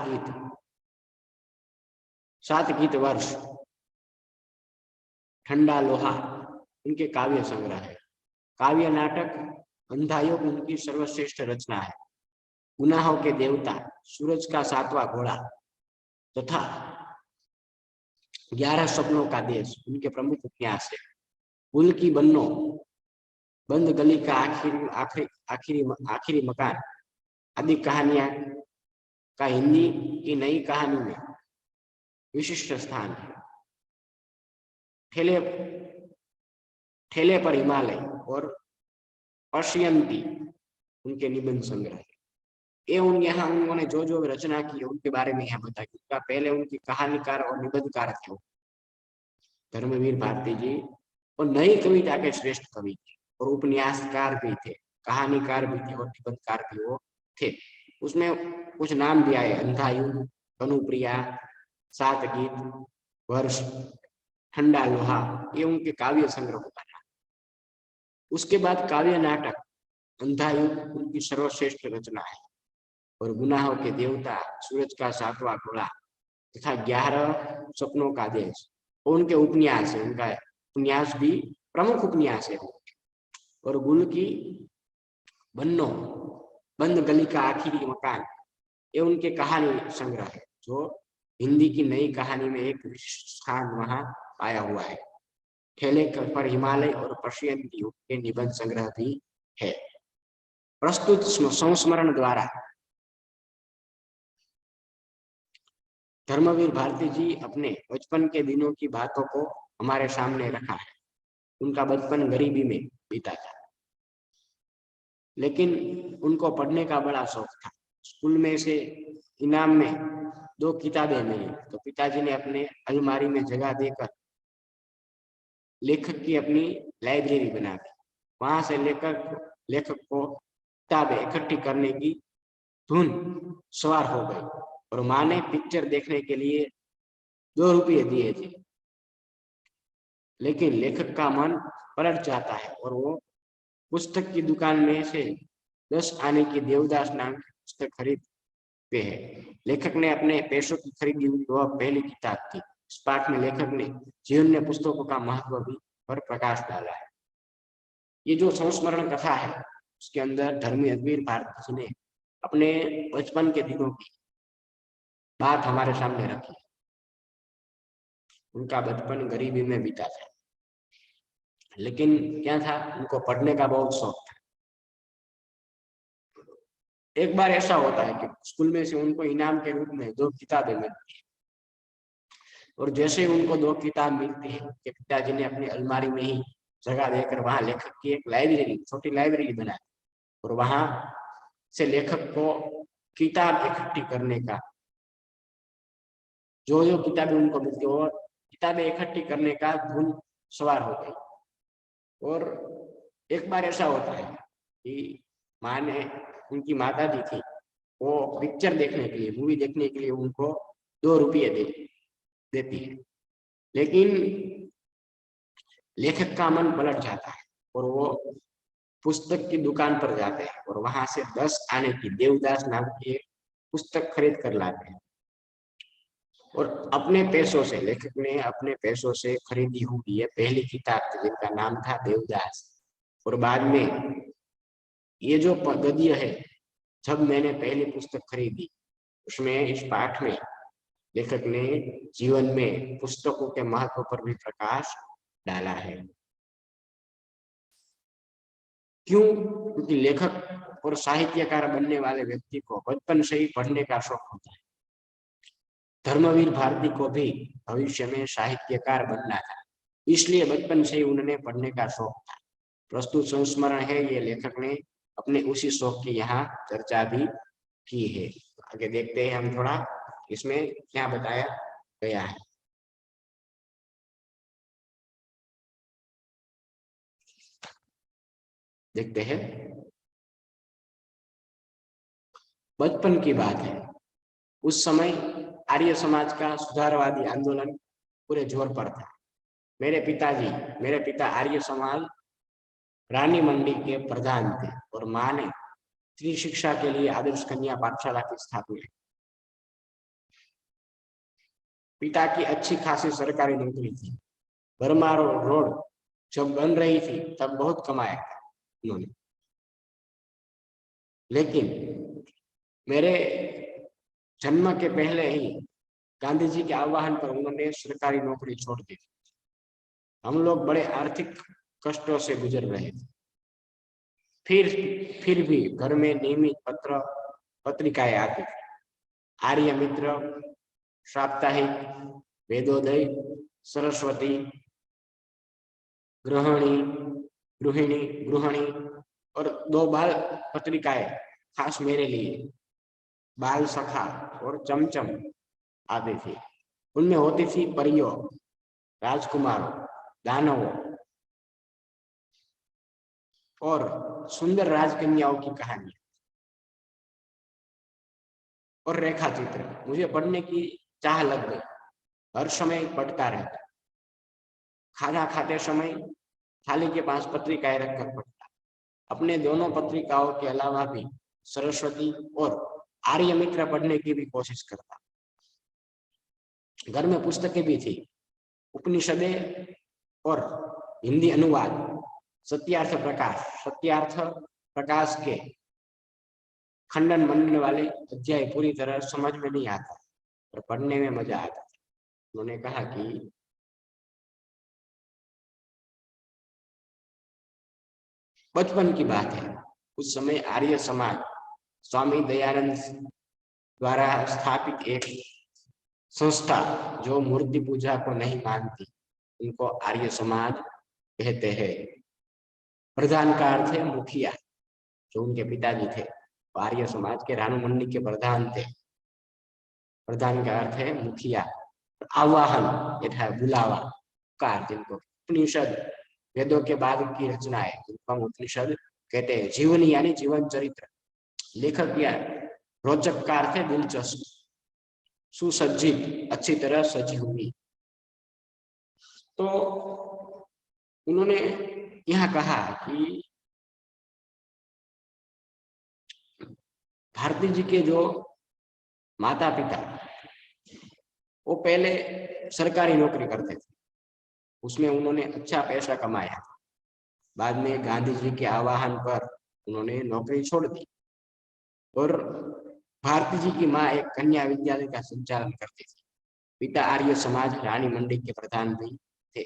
गीत वर्ष, ठंडा लोहा उनके काव्य संग्रह है। काव्य नाटक अंधा युग उनकी सर्वश्रेष्ठ रचना है। गुनाहों के देवता, सूरज का सातवां घोड़ा तथा 11 सपनों का देश उनके प्रमुख उपन्यास है। पुल की बन्नो, बंद गली का आखिरी मकान आदि कहानियां का हिंदी की नई कहानी में विशिष्ट स्थान है। ठेले पर हिमालय और पर्शियंती उनके निबंध संग्रह है। ये यहाँ उन्होंने जो जो रचना की उनके बारे में यहाँ बताया। उनका पहले उनकी कहानीकार और निबंधकार थे धर्मवीर भारती जी, और नई कविता के श्रेष्ठ कवि थे और उपन्यासकार भी थे, कहानीकार भी थे और निबंधकार भी वो थे। उसमें कुछ नाम दिया है: अंधा युग, कनुप्रिया, सात गीत वर्ष, ठंडा लोहा, ये उनके काव्य संग्रह का नाम। उसके बाद काव्य नाटक अंधा युग उनकी सर्वश्रेष्ठ रचना है और गुनाहों के देवता, सूरज का सातवां घोड़ा तथा 11 सपनों का देश उनके उपन्यास है। उनका उपन्यास भी प्रमुख उपन्यास है। और गुल की बन्नो, बंद गली का आखिरी मकान, ये उनके कहानी संग्रह है जो हिंदी की नई कहानी में एक विशिष्ट स्थान वहां पाया हुआ है। ठेले पर हिमालय और पर्शियंती के निबंध संग्रह भी है। प्रस्तुत संस्मरण द्वारा धर्मवीर भारती जी अपने बचपन के दिनों की बातों को हमारे सामने रखा है। उनका बचपन गरीबी में बीता था, लेकिन उनको पढ़ने का बड़ा शौक था। स्कूल में से इनाम में 2 किताबें मिली तो पिताजी ने अपने अलमारी में जगह देकर लेखक की अपनी लाइब्रेरी बना दी। वहां से लेखक को किताबें इकट्ठी करने की धुन सवार हो गई और माँ ने पिक्चर देखने के लिए 2 रुपये दिए थे। लेकिन लेखक का मन पलट जाता है और वो पुस्तक की दुकान में से 10 आने की देवदास नाम की पुस्तक खरीदते हैं। लेखक ने अपने पैसों की खरीदी हुई वह पहली किताब थी। इस पाठ में लेखक ने जीवन में पुस्तकों का महत्व भी पर प्रकाश डाला है। ये जो संस्मरण कथा है उसके अंदर धर्मवीर भारती ने अपने बचपन के दिनों की बात हमारे सामने रखी। उनका बचपन गरीबी में बीता था, लेकिन क्या था, उनको पढ़ने का बहुत शौक था। एक बार ऐसा होता है कि स्कूल में से उनको इनाम के रूप में 2 किताबें मिलती है और जैसे ही उनको 2 किताब मिलती है कि पिताजी ने अपनी अलमारी में ही जगह देकर वहां लेखक की एक लाइब्रेरी, छोटी लाइब्रेरी बनाई और वहां से लेखक को किताब इकट्ठी करने का, जो जो किताबें उनको मिलती है और किताबें इकट्ठी करने का धुन सवार हो गई। और एक बार ऐसा होता है कि माँ ने, उनकी माता जी थी, वो पिक्चर देखने के लिए, मूवी देखने के लिए उनको 2 रुपये देती है। लेकिन लेखक का मन पलट जाता है और वो पुस्तक की दुकान पर जाते हैं और वहां से 10 आने की देवदास नाम की एक पुस्तक खरीद कर लाते हैं और अपने पैसों से, लेखक ने अपने पैसों से खरीदी हुई ये पहली किताब थी जिनका नाम था देवदास। और बाद में ये जो गद्य है, जब मैंने पहली पुस्तक खरीदी, उसमें इस पाठ में लेखक ने जीवन में पुस्तकों के महत्व पर भी प्रकाश डाला है। क्यों? क्योंकि लेखक और साहित्यकार बनने वाले व्यक्ति को बचपन से ही पढ़ने का शौक होता है। धर्मवीर भारती को भी भविष्य में साहित्यकार बनना था, इसलिए बचपन से ही उन्होंने पढ़ने का शौक था। प्रस्तुत संस्मरण है, ये लेखक ने अपने उसी शौक की यहाँ चर्चा भी की है। आगे देखते हैं हम थोड़ा। इसमें क्या बताया गया है। देखते हैं। बचपन की बात है। उस समय आर्य समाज का सुधारवादी आंदोलन पूरे जोर पर था। मेरे पिता आर्य समाज रानी मंडी के प्रधान थे और माँ ने स्त्री शिक्षा के लिए आदर्श कन्या पाठशाला की स्थापना की। पिता की अच्छी खासी सरकारी नौकरी थी। बर्मा रोड जब बन रही थी तब बहुत कमाया था उन्होंने, लेकिन मेरे जन्म के पहले ही गांधी जी के आह्वान पर उन्होंने सरकारी नौकरी छोड़ दी। हम लोग बड़े आर्थिक कष्टों से गुजर रहे थे। फिर भी घर में नियमित पत्रिकाएं आती थी। आर्य मित्र, साप्ताहिक, वेदोदय, सरस्वती, गृहिणी और 2 बाल पत्रिकाएं खास मेरे लिए, बाल सखा और चमचम आती थी। उनमें होती थी परियों, राजकुमारों, दानवों और सुंदर राजकन्याओं की कहानी और रेखा चित्र। मुझे पढ़ने की चाह लग गई। हर समय पढ़ता रहता। खाना खाते समय थाली के पास पत्रिकाएं रखकर पढ़ता। अपने दोनों पत्रिकाओं के अलावा भी सरस्वती और आर्य मित्र पढ़ने की भी कोशिश करता। घर में पुस्तकें भी थी, उपनिषदें और हिंदी अनुवाद। सत्यार्थ प्रकाश के खंडन मंडन वाले अध्याय पूरी तरह समझ में नहीं आता और पढ़ने में मजा आता था। उन्होंने कहा कि बचपन की बात है। उस समय आर्य समाज स्वामी दयानंद द्वारा स्थापित एक संस्था जो मूर्ति पूजा को नहीं मानती, उनको आर्य समाज कहते हैं। प्रधान का अर्थ है मुखिया। जो उनके पिताजी थे वो आर्य समाज के रानू मंडी के प्रधान थे। प्रधान का अर्थ है मुखिया। आवाहन यथा है बुलावा, कार, जिनको उपनिषद वेदों के बाद की रचना है, जिनको हम उपनिषद कहते हैं। जीवनी यानी जीवन चरित्र। लेखक या रोचक का अर्थ है दिलचस्प, सुसज्जित, अच्छी तरह सजी हुई। तो उन्होंने यह कहा कि भारती जी के जो माता पिता वो पहले सरकारी नौकरी करते थे, उसमें उन्होंने अच्छा पैसा कमाया। बाद में गांधी जी के आह्वान पर उन्होंने नौकरी छोड़ दी और भारती जी की माँ एक कन्या विद्यालय का संचालन करती थी। पिता आर्य समाज रानी मंडी के प्रधान भी थे।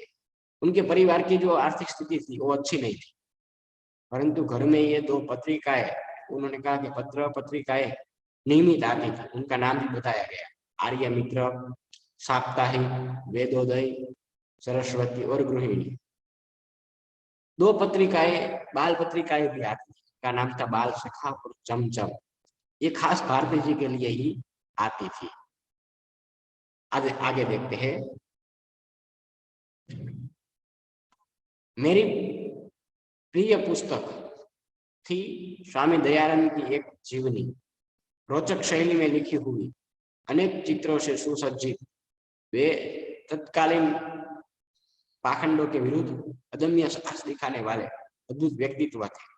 उनके परिवार की जो आर्थिक स्थिति थी वो अच्छी नहीं थी, परंतु घर में ये 2 पत्रिकाएं, उन्होंने कहा कि पत्रिकाएं नियमित आती थी। उनका नाम भी बताया गया, आर्य मित्र, साप्ताहिक, वेदोदय, सरस्वती और गृहिणी। 2 पत्रिकाएं, बाल पत्रिकाएं भी आती थी। का नाम था बाल सखा और चमचम। ये खास भारती जी के लिए ही आती थी। आगे देखते हैं। मेरी प्रिय पुस्तक थी स्वामी दयानंद की एक जीवनी, रोचक शैली में लिखी हुई, अनेक चित्रों से सुसज्जित। वे तत्कालीन पाखंडों के विरुद्ध अदम्य साहस दिखाने वाले अद्भुत व्यक्तित्व थे।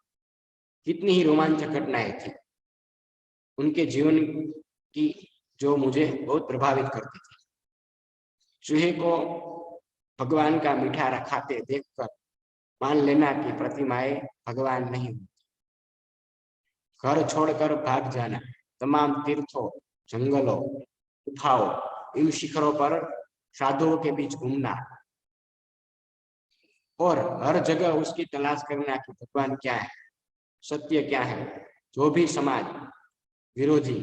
कितनी ही रोमांचक घटनाएं थी उनके जीवन की जो मुझे बहुत प्रभावित करती थी। चूहे को भगवान का मिठारा खाते देखकर मान लेना कि प्रतिमाएं भगवान नहीं होती। घर छोड़कर भाग जाना, तमाम तीर्थों, जंगलों, गुफाओं, इन शिखरों पर साधुओं के बीच घूमना और हर जगह उसकी तलाश करना कि भगवान क्या है, सत्य क्या है। जो भी समाज विरोधी,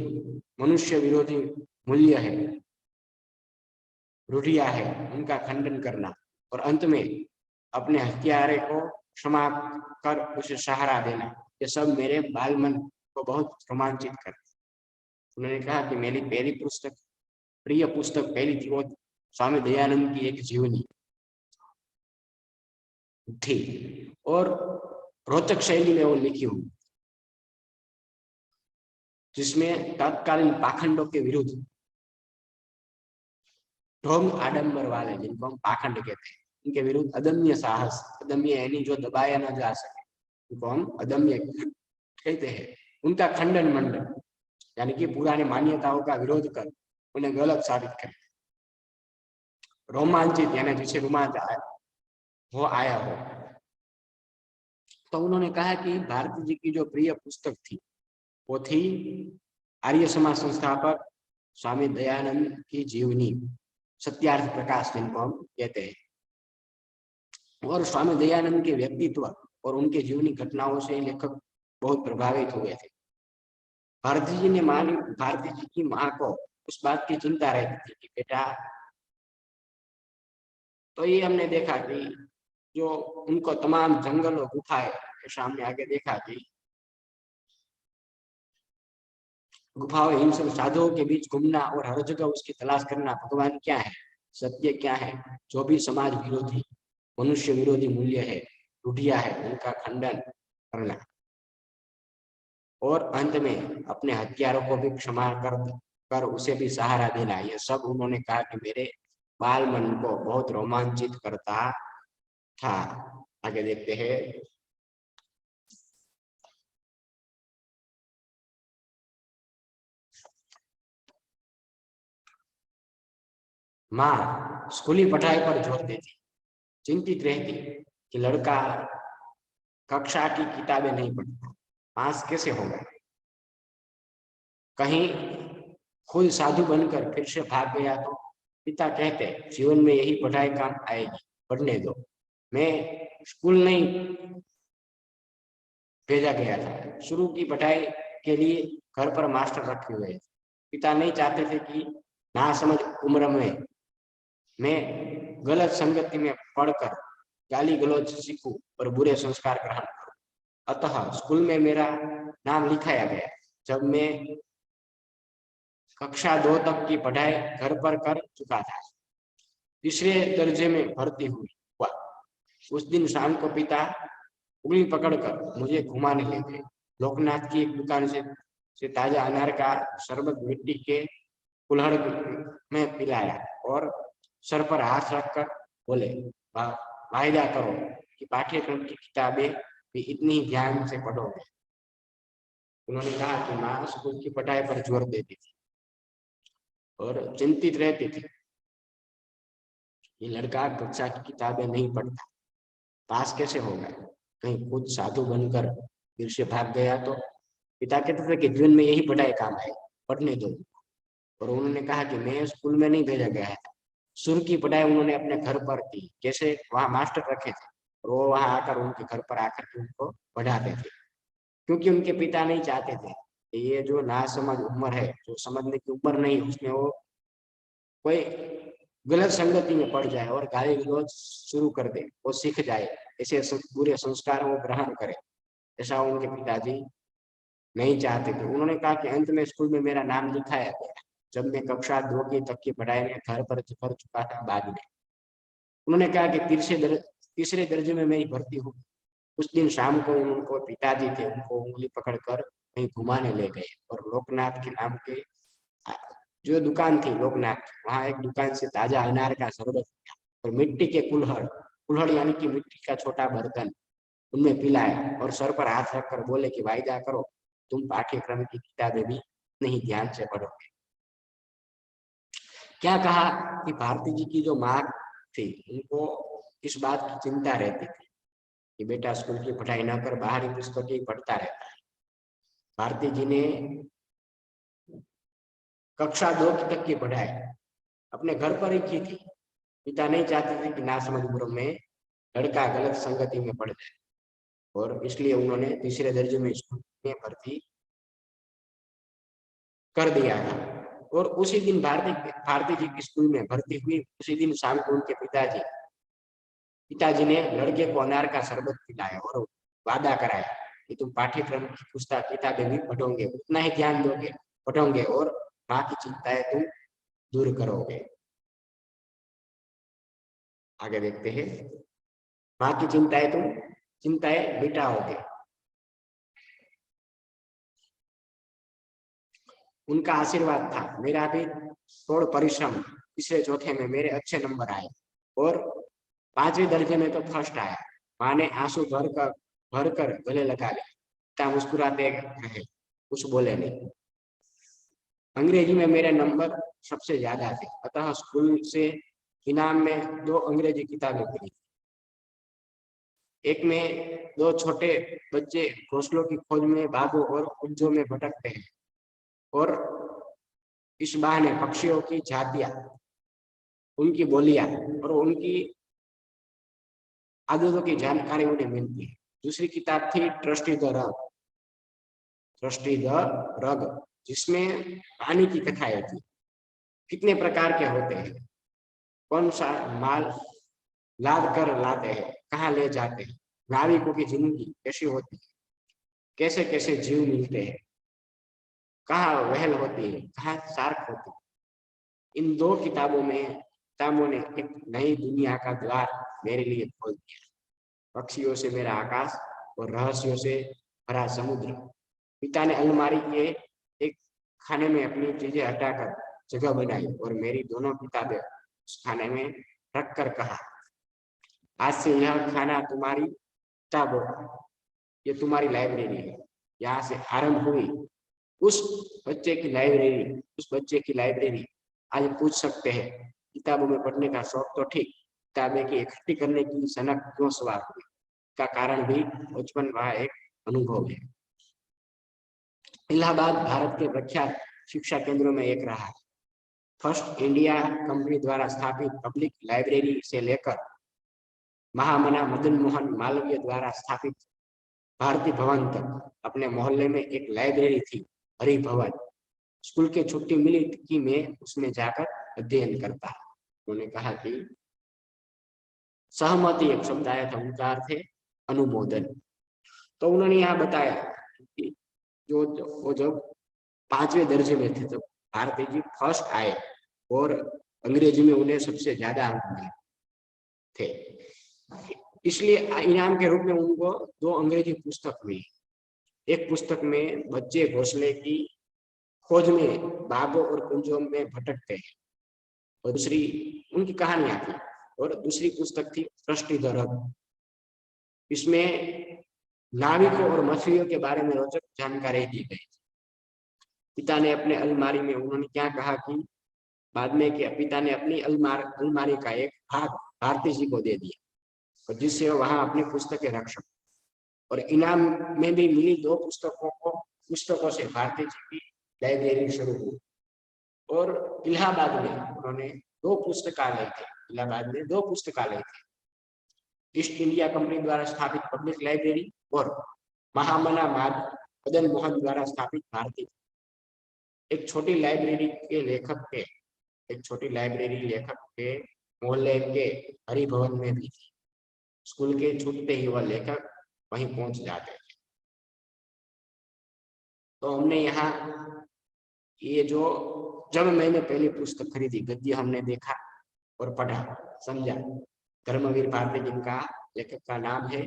मनुष्य विरोधी मूल्य है, रूढ़ियां है, उनका खंडन करना और अंत में अपने हत्यारे को क्षमा कर उसे सहारा देना, ये सब मेरे बाल मन को बहुत रोमांचित करता। उन्होंने कहा कि मेरी पहली पुस्तक प्रिय पुस्तक पहली थी वो स्वामी दयानंद की एक जीवनी थी और रोचक शैली में वो लिखी हुई, जिसमें तत्कालीन पाखंडों के विरुद्ध ढोंग आडंबर वाले, जिनको हम पाखंड कहते हैं, उनके विरुद्ध अदम्य साहस, अदम्य यानी जो दबाया न जा सके, उनको हम अदम्य कहते हैं, उनका खंडन मंडन, यानी कि पुरानी मान्यताओं का विरोध कर उन्हें गलत साबित कर, रोमांचित यानी जिसे रोमांच वो आया हो। तो उन्होंने कहा कि भारती जी की जो प्रिय पुस्तक थी वो थी आर्य समाज संस्थापक स्वामी दयानंद की जीवनी, सत्यार्थ प्रकाश जिनको हम कहते हैं। और स्वामी दयानंद के व्यक्तित्व और उनके जीवनी घटनाओं से लेखक बहुत प्रभावित हुए थे। भारती जी ने मानी, भारती जी की माँ को उस बात की चिंता रहती थी कि बेटा, तो ये हमने देखा कि जो उनको तमाम जंगल और गुफाएं के सामने आगे देखा कि गुफाओं हिंसक साधुओं के बीच घूमना और हर जगह उसकी तलाश करना, भगवान क्या है, सत्य क्या है, जो भी समाज विरोधी मनुष्य विरोधी मूल्य है, रूढ़िया है, उनका खंडन करना और अंत में अपने हत्यारों को भी क्षमा कर उसे भी सहारा देना, ये सब उन्होंने कहा कि मेरे बाल मन को बहुत रोमांचित करता था। आगे देखते हैं। माँ स्कूली पढ़ाई पर जोर देती, चिंतित रहती कि लड़का कक्षा की किताबें नहीं पढ़ता, पास कैसे होगा, कहीं खुद साधु बनकर फिर से भाग गया तो। पिता कहते जीवन में यही पढ़ाई काम आएगी, पढ़ने दो। मैं स्कूल नहीं भेजा गया था, शुरू की पढ़ाई के लिए घर पर मास्टर रखे हुए थे। पिता नहीं चाहते थे कि नासमझ उम्र में मैं गलत संगति में पढ़कर गाली गलौज सीखूं और बुरे संस्कार ग्रहण करूं। अतः स्कूल में मेरा नाम लिखाया गया। जब मैं कक्षा 2 तक की पढ़ाई घर पर कर चुका था, तीसरे दर्जे में भर्ती हुआ। उस दिन शाम को पिता उंगली पकड़कर मुझे घुमाने ले गए। लोकनाथ की एक दुकान से ताजा अनार का शरबत मिट्टी के कुल्हड़ में पिलाया और सर पर हाथ रखकर बोले, वायदा करो कि पाठ्यक्रम की किताबें भी इतनी ही ध्यान से पढ़ोगे। उन्होंने कहा कि माँ स्कूल की पढ़ाई पर जोर देती थी और चिंतित रहती थी, ये लड़का कक्षा की किताबें नहीं पढ़ता, पास कैसे होगा, कहीं खुद साधु बनकर फिर से भाग गया तो। पिता कहते थे कि जीवन में यही पढ़ाई काम आए, पढ़ने दो। और उन्होंने कहा कि मैं स्कूल में नहीं भेजा गया था, शुरू की पढ़ाई उन्होंने अपने घर पर की, जैसे वहां मास्टर रखे थे और वो वहां आकर उनके घर पर आकर के उनको पढ़ाते थे, क्योंकि उनके पिता नहीं चाहते थे कि ये जो नासमझ उम्र है, जो समझने की उम्र नहीं, उसमें वो कोई गलत संगति में पड़ जाए और गाली गलौज शुरू कर दे, वो सीख जाए, ऐसे बुरे संस्कार वो ग्रहण करे, ऐसा उनके पिताजी नहीं चाहते थे। उन्होंने कहा कि अंत में स्कूल में मेरा नाम लिखाया गया जब मैं कक्षा 2 की तक की पढ़ाई में घर पर कर चुका था। बाद में उन्होंने कहा कि तीसरे दर्जे में मेरी भर्ती हुई। उस दिन शाम को उनको पिताजी थे, उनको उंगली पकड़कर कहीं घुमाने ले गए और लोकनाथ के नाम के जो दुकान थी लोकनाथ, वहां एक दुकान से ताजा अनार का शरबत और मिट्टी के कुल्हड़, कुल्हड़ यानी कि मिट्टी का छोटा बर्तन, उनमें पिलाया और सर पर हाथ रखकर बोले कि वायदा करो तुम पाठ्यक्रम की किताबें भी नहीं ध्यान से पढ़ोगे। क्या कहा कि भारती जी की जो माँ थी, उनको इस बात की चिंता रहती थी कि बेटा स्कूल की पढ़ाई न कर बाहरी पुस्तकें पढ़ता रहता है। भारती जी ने कक्षा 2 तक की पढ़ाई अपने घर पर ही की थी। पिता नहीं चाहते थे कि नासमझ उम्र में लड़का गलत संगति में पड़ जाए और इसलिए उन्होंने तीसरे दर्जे में स्कूल में भर्ती कर दिया था। और उसी दिन भारती जी की स्कूल में भर्ती हुई। उसी दिन शाम को उनके पिताजी ने लड़के को अनार का शरबत पिलाया और वादा कराया कि तुम पाठ्यक्रम की पुस्तक किताबें भी पढ़ोगे, उतना ही ध्यान दोगे, पढ़ोगे और माँ की चिंताएं तुम दूर करोगे। आगे देखते हैं, बाकी चिंताएं तुम चिंताएं मिटाओगे। उनका आशीर्वाद था, मेरा भी थोड़ा परिश्रम, तीसरे चौथे में मेरे अच्छे नंबर आए और 5वीं दर्जे में तो फर्स्ट आया। माँ ने आंसू भर कर गले लगा लिया। पिता मुस्कुराते रहे, कुछ बोले नहीं। अंग्रेजी में मेरे नंबर सबसे ज्यादा थे, अतः स्कूल से इनाम में 2 अंग्रेजी किताबें मिली। एक में 2 छोटे बच्चे घोंसलों की खोज में बागों और कुंजों में भटकते हैं और इस बहाने पक्षियों की जातियां, उनकी बोलियां और उनकी आदतों की जानकारी उन्हें मिलती है। दूसरी किताब थी ट्रस्टी द रग, जिसमें पानी की कथाएं थी। कितने प्रकार के होते हैं, कौन सा माल लाद कर लाते हैं, कहाँ ले जाते हैं, नाविकों की जिंदगी कैसी होती है, कैसे कैसे जीव मिलते हैं, कहाँ वहल होती है, कहाँ शार्क होती है। इन 2 किताबों ने एक नई दुनिया का द्वार मेरे लिए खोल दिया। पक्षियों से मेरा आकाश और रहस्यों से भरा समुद्र। पिता ने अलमारी के एक खाने में अपनी चीजें हटाकर जगह बनाई और मेरी दोनों किताबें उस खाने में रखकर कहा, आज से यह खाना तुम्हारी किताबों, ये तुम्हारी लाइब्रेरी है। यहाँ से आरंभ हुई उस बच्चे की लाइब्रेरी। आज पूछ सकते हैं, किताबों में पढ़ने का शौक तो ठीक, किताबें की इकट्ठी करने की सनक क्यों सवार हुई? का कारण भी बचपन का एक अनुभव है। इलाहाबाद भारत के प्रख्यात शिक्षा केंद्रों में एक रहा है। फर्स्ट इंडिया कंपनी द्वारा स्थापित पब्लिक लाइब्रेरी से लेकर महामना मदन मोहन मालवीय द्वारा स्थापित भारतीय भवन तक अपने मोहल्ले में एक लाइब्रेरी थी, हरि भवन। स्कूल की छुट्टी मिली कि मैं उसमें जाकर अध्ययन करता। उन्होंने कहा कि सहमति एक शब्द आया था, उनका अर्थ है अनुमोदन। तो उन्होंने यहाँ बताया कि वो जब 5वें दर्जे में थे, तब भारती जी फर्स्ट आए और अंग्रेजी में उन्हें सबसे ज्यादा अंक मिले थे। इसलिए इनाम के रूप में उनको 2 अंग्रेजी पुस्तक मिली। एक पुस्तक में बच्चे घोंसले की खोज में बागों और कुंजों में भटकते हैं और दूसरी उनकी कहानियां थी, और दूसरी पुस्तक थी ट्रस्टी द रग। इसमें नाविकों और मछलियों के बारे में रोचक जानकारी दी गई। पिता ने अपने अलमारी में, उन्होंने क्या कहा कि बाद में कि पिता ने अपनी अलमारी का एक भाग भारती जी को दे दिया और जिससे वहां अपनी पुस्तकें रख सके। और इनाम में भी मिली 2 पुस्तकों से भारती जी की लाइब्रेरी शुरू हुई। और इलाहाबाद में उन्होंने 2 पुस्तकालय थे। इलाहाबाद में 2 पुस्तकालय थे, ईस्ट इंडिया कंपनी द्वारा स्थापित पब्लिक लाइब्रेरी और महामना मदन मोहन द्वारा स्थापित भारतीय। एक छोटी लाइब्रेरी लेखक के मोहल्ले के हरि भवन में भी थी। स्कूल के छूटते ही वह लेखक वहीं पहुंच जाते थे। तो हमने यहाँ ये जब मैंने पहली पुस्तक खरीदी, गद्य हमने देखा और पढ़ा, समझा। धर्मवीर भारती जिनका लेखक का नाम है।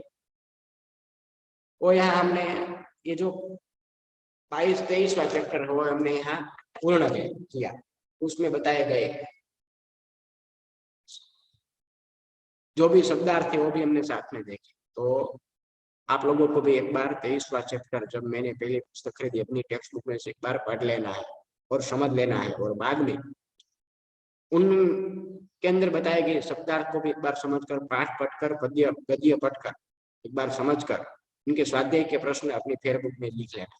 और यहाँ हमने ये जो 22-23वां चैप्टर है वो हमने यहाँ पूर्ण किया। उसमें बताए गए जो भी शब्दार्थ थे वो भी हमने साथ में देखे। तो आप लोगों को भी एक बार 23वां चैप्टर, जब मैंने पहली पुस्तक खरीदी, अपनी टेक्स्ट बुक में से एक बार पढ़ लेना है और समझ लेना है, और बाद में उन के अंदर बताए गए शब्दार्थ को भी एक बार समझकर, पाठ पढ़कर, गद्य पढ़कर, एक बार समझकर उनके स्वाध्याय के प्रश्न अपनी फेयरबुक में लिख लेना।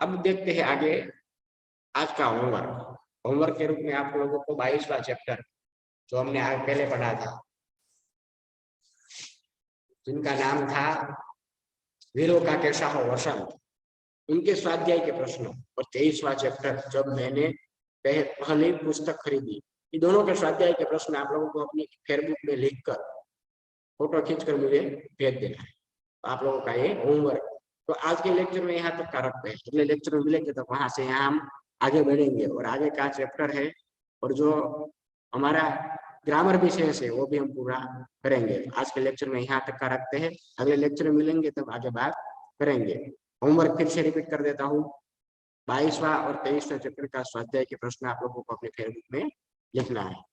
अब देखते हैं आगे आज का होमवर्क के रूप में आप लोगों को 22वां चैप्टर जो हमने आज पहले पढ़ा था, जिनका नाम था वीरों का कैसा हो वसंत, उनके स्वाध्याय के प्रश्न, और 23वां चैप्टर जब मैंने पहली पुस्तक खरीदी, ये दोनों के स्वाध्याय के प्रश्न आप लोगों को अपनी फेयरबुक में लिखकर फोटो खींचकर मुझे भेज देना है। आप लोगों का ये होमवर्क। तो आज के लेक्चर में यहाँ तक का रखते हैं, अगले लेक्चर में मिलेंगे तो वहां से यहाँ हम आगे बढ़ेंगे और आगे का चैप्टर है और जो हमारा ग्रामर विषय है वो भी हम पूरा करेंगे। आज के लेक्चर में यहाँ तक का रखते हैं, अगले लेक्चर में मिलेंगे तब आगे बात करेंगे। होमवर्क फिर से रिपीट कर देता हूँ। 22वां और 23वां चैप्टर का स्वाध्याय के प्रश्न आप लोगों को अपने फेसबुक में लिखना है।